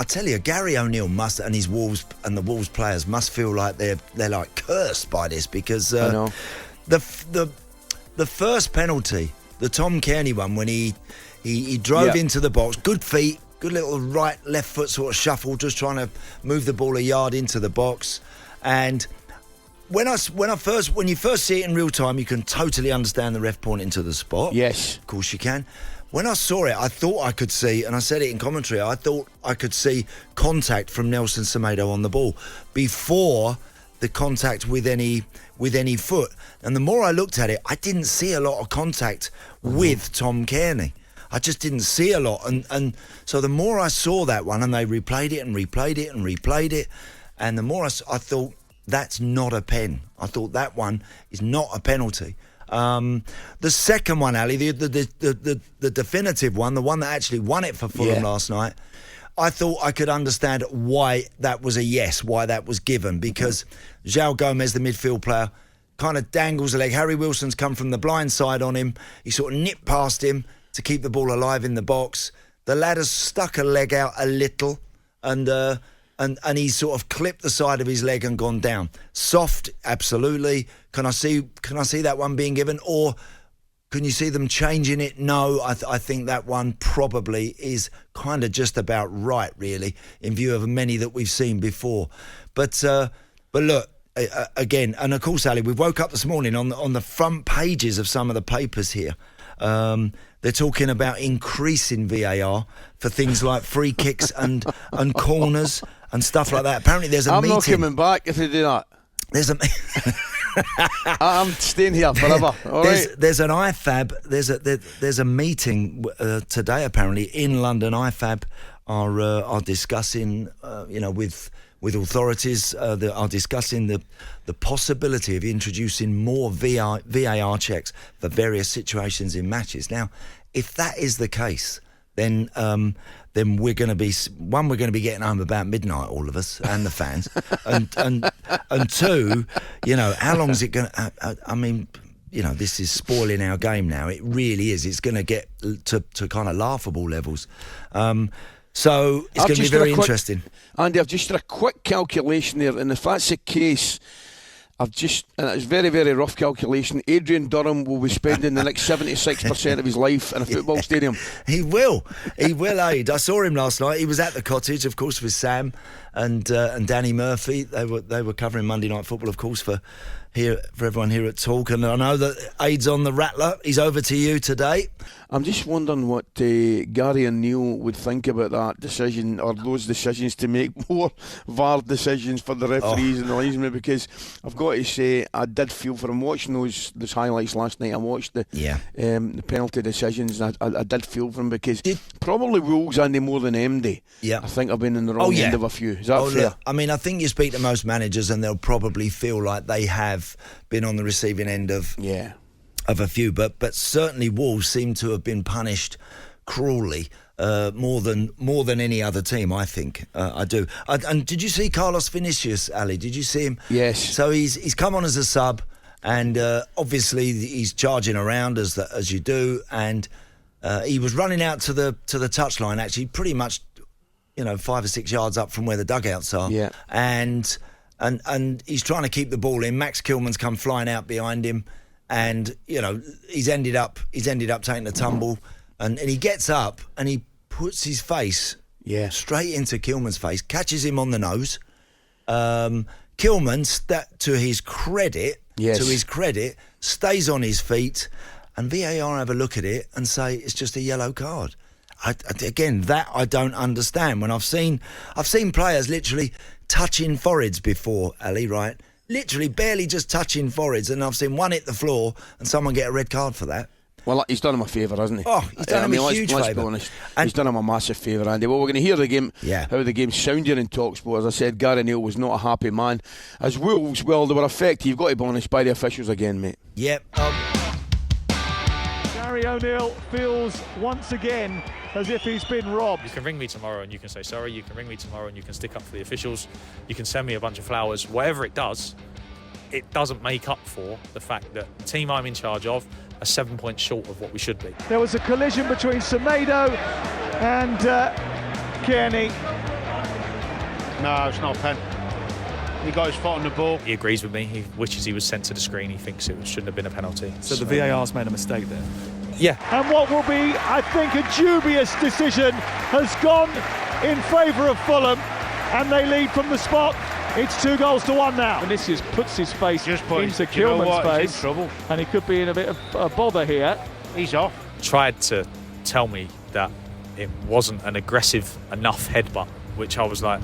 I tell you, Gary O'Neill must, and his Wolves and the Wolves players must feel like they're like cursed by this, because I know. the first penalty, the Tom Cairney one, when he drove into the box, good feet, good little right left foot sort of shuffle, just trying to move the ball a yard into the box. And when you first see it in real time, you can totally understand the ref pointing to the spot. Yes, of course you can. When I saw it, I thought I could see, and I said it in commentary, I thought I could see contact from Nelson Semedo on the ball before the contact with any foot. And the more I looked at it, I didn't see a lot of contact with Tom Cairney. I just didn't see a lot. And so the more I saw that one, and they replayed it and replayed it and replayed it, and the more I thought, that's not a pen. I thought that one is not a penalty. The second one, Ali, the definitive one, the one that actually won it for Fulham last night, I thought I could understand why that was a yes, why that was given, because João Gomez, the midfield player, kind of dangles a leg. Harry Wilson's come from the blind side on him. He sort of nipped past him to keep the ball alive in the box. The lad has stuck a leg out a little, and he's sort of clipped the side of his leg and gone down. Soft, absolutely. Can I see that one being given? Or can you see them changing it? No, I think that one probably is kind of just about right, really, in view of many that we've seen before. But look, again, and of course, Ali, we woke up this morning on the front pages of some of the papers here. They're talking about increasing VAR for things like free kicks and corners and stuff like that. Apparently there's a meeting. I'm not coming back if they do that. I'm staying here forever. There's an IFAB. There's a meeting today apparently in London. IFAB are discussing, with authorities, are discussing the possibility of introducing more VAR checks for various situations in matches. Now, if that is the case, then we're going to be getting home about midnight, all of us and the fans, and two, how long is it going to? I mean, this is spoiling our game now. It really is. It's going to get to kind of laughable levels. So it's going to be very interesting. Andy, I've just done a quick calculation there, and if that's the case, and it's very, very rough calculation, Adrian Durham will be spending the next 76% of his life in a football stadium. He will, Aid. I saw him last night. He was at the cottage, of course, with Sam and Danny Murphy. They were covering Monday Night Football, of course, for everyone here at Talk. And I know that Aid's on the rattler. He's over to you today. I'm just wondering what Gary O'Neill would think about that decision, or those decisions to make more VAR decisions for the referees and the linesmen, because I've got to say I did feel for him watching those highlights last night. I watched the penalty decisions, and I did feel for him, because probably Wolves, Andy, more than MD. I think I've been in the wrong end of a few. Is that fair? Look, I mean, I think you speak to most managers and they'll probably feel like they have been on the receiving end of a few, but certainly Wolves seem to have been punished cruelly, more than any other team, I think. I do. And did you see Carlos Vinicius, Ali? Did you see him? Yes. So he's come on as a sub, and obviously he's charging around as you do, and he was running out to the touchline, actually, pretty much 5 or 6 yards up from where the dugouts are. Yeah. And he's trying to keep the ball in. Max Kilman's come flying out behind him, and he's ended up taking the tumble, and he gets up and he puts his face straight into Kilman's face, catches him on the nose. Kilman, to his credit, stays on his feet, and VAR have a look at it and say it's just a yellow card. Again, that I don't understand. When I've seen players literally touching foreheads before, Ali, right? Literally barely just touching foreheads, and I've seen one hit the floor and someone get a red card for that. Well, he's done him a favour, hasn't he? Oh, he's done him a huge favour. Let's be honest. He's done him a massive favour, Andy. Well, we're going to hear the game, how the game sounded in TalkSPORT. As I said, Gary O'Neill was not a happy man. As Wolves, well, they were affected. You've got to be honest, by the officials again, mate. Yep. Gary O'Neill feels once again as if he's been robbed. You can ring me tomorrow and you can say sorry. You can ring me tomorrow and you can stick up for the officials. You can send me a bunch of flowers. Whatever it does, it doesn't make up for the fact that the team I'm in charge of are 7 points short of what we should be. There was a collision between Semedo and Cairney. No, it's not a pen. He got his foot on the ball. He agrees with me. He wishes he was sent to the screen. He thinks it shouldn't have been a penalty. So the VAR's made a mistake there. Yeah. And what will be, I think, a dubious decision has gone in favour of Fulham, and they lead from the spot. It's 2-1 now. Vinicius puts his face into Kilman's face, he's in trouble. and he could be in a bit of a bother here. He's off. Tried to tell me that it wasn't an aggressive enough headbutt, which I was like,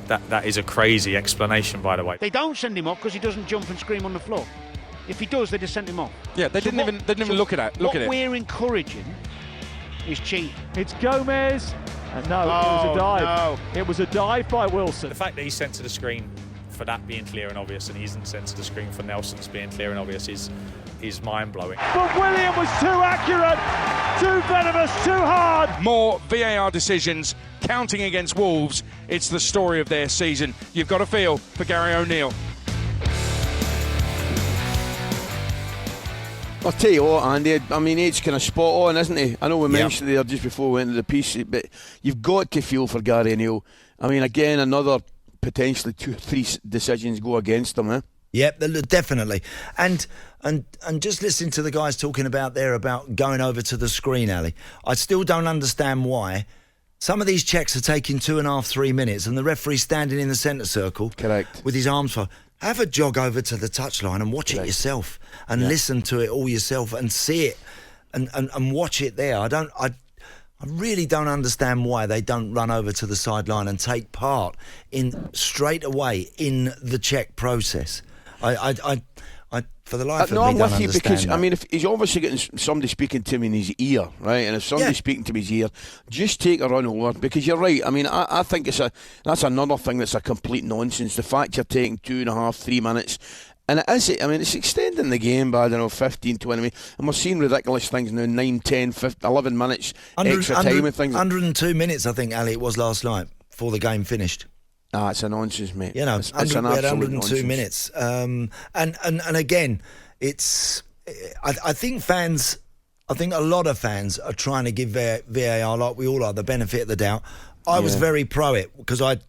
that is a crazy explanation, by the way. They don't send him off because he doesn't jump and scream on the floor. If he does, they just send him off. Yeah, they didn't even look at it. What we're encouraging is cheat. It's Gomez. And no, it was a dive. No. It was a dive by Wilson. The fact that he's sent to the screen for that being clear and obvious, and he isn't sent to the screen for Nelson's being clear and obvious is mind-blowing. But William was too accurate, too venomous, too hard. More VAR decisions counting against Wolves. It's the story of their season. You've got a feel for Gary O'Neill. I'll tell you what, Andy, I mean, it's kind of spot on, isn't he? I know we mentioned it there just before we went into the piece, but you've got to feel for Gary O'Neill. I mean, again, another potentially 2-3 decisions go against him, eh? Yep, definitely. And just listening to the guys talking about going over to the screen, Ali, I still don't understand why some of these checks are taking 2.5-3 minutes and the referee's standing in the centre circle. Correct. With his arms folded. Have a jog over to the touchline and watch it yourself and listen to it all yourself and see it and watch it there. I really don't understand why they don't run over to the sideline and take part straight away in the check process. I for the life of me, I'm don't with you because that. I mean, if he's obviously getting somebody speaking to him in his ear, right? And if somebody's speaking to his ear, just take a run over because you're right. I mean, I think that's another thing that's a complete nonsense. The fact you're taking 2.5-3 minutes. And it's extending the game by, I don't know, 15, 20 minutes. And we're seeing ridiculous things now, 9, 10, 15, 11 minutes extra time and things. 102 minutes, I think, Ali, it was last night before the game finished. Ah, it's a nonsense, mate. You know, it's an we had absolute 102 nonsense. minutes. And again, I think a lot of fans are trying to give VAR, like we all are, the benefit of the doubt. I was very pro it because I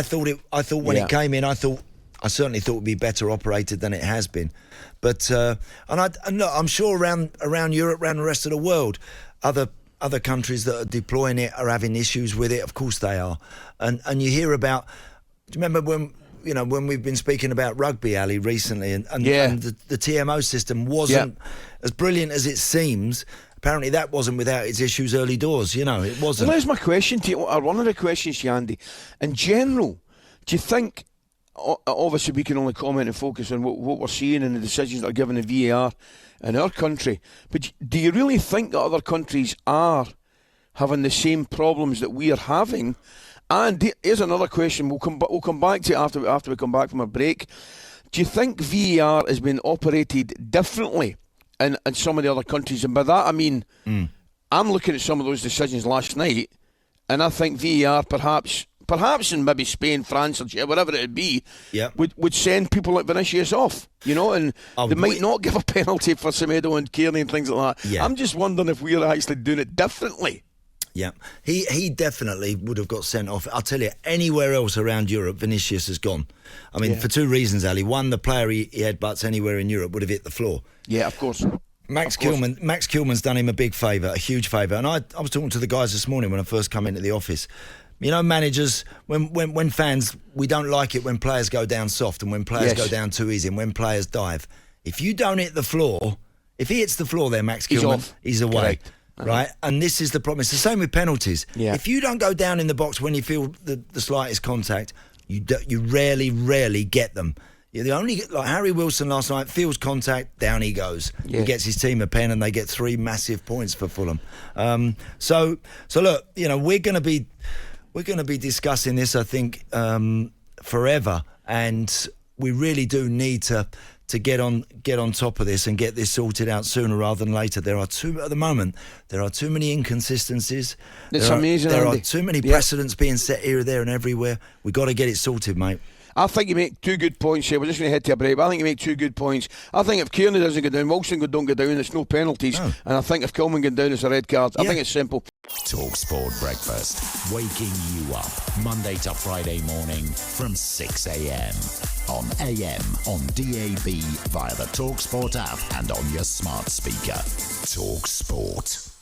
thought when it came in, I certainly thought it would be better operated than it has been. But look, I'm sure around Europe, around the rest of the world, other countries that are deploying it are having issues with it. Of course they are. And you hear about. Do you remember when we've been speaking about rugby, Ali, recently, and the TMO system wasn't as brilliant as it seems. Apparently that wasn't without its issues early doors. It wasn't. Well, here's my question to you, or one of the questions to you, Andy. In general, do you think? Obviously, we can only comment and focus on what we're seeing and the decisions that are given in VAR in our country. But do you really think that other countries are having the same problems that we are having? And here's another question. We'll come back to it after we come back from a break. Do you think VAR has been operated differently in some of the other countries? And by that I mean, I'm looking at some of those decisions last night, and I think VAR perhaps in maybe Spain, France, or whatever it would be, would send people like Vinicius off, and they might not give a penalty for Semedo and Kearney and things like that. Yeah. I'm just wondering if we're actually doing it differently. Yeah, he definitely would have got sent off. I'll tell you, anywhere else around Europe, Vinicius has gone. I mean, for two reasons, Ali. One, the player he headbutts anywhere in Europe would have hit the floor. Yeah, of course. Max Kilman's done him a big favour, a huge favour. And I was talking to the guys this morning when I first come into the office. Managers, when fans, we don't like it when players go down soft and when players go down too easy and when players dive. If you don't hit the floor, if he hits the floor there, Max Kilman, he's away. Correct. Right? And this is the problem. It's the same with penalties. Yeah. If you don't go down in the box when you feel the slightest contact, you rarely get them. The only, like Harry Wilson last night, feels contact, down he goes. Yeah. He gets his team a pen and they get 3 massive points for Fulham. So look, we're going to be discussing this, I think, forever, and we really do need to get on top of this and get this sorted out sooner rather than later. At the moment, there are too many inconsistencies. It's amazing. There are too many precedents being set here, there, and everywhere. We've got to get it sorted, mate. I think you make 2 good points here. We're just going to head to a break, but I think you make 2 good points. I think if Kearney doesn't go down, Wilson don't go down, it's no penalties. No. And I think if Coleman goes down, it's a red card. I think it's simple. TalkSPORT Breakfast, waking you up Monday to Friday morning from 6 a.m. on AM, on DAB, via the TalkSPORT app and on your smart speaker. TalkSPORT.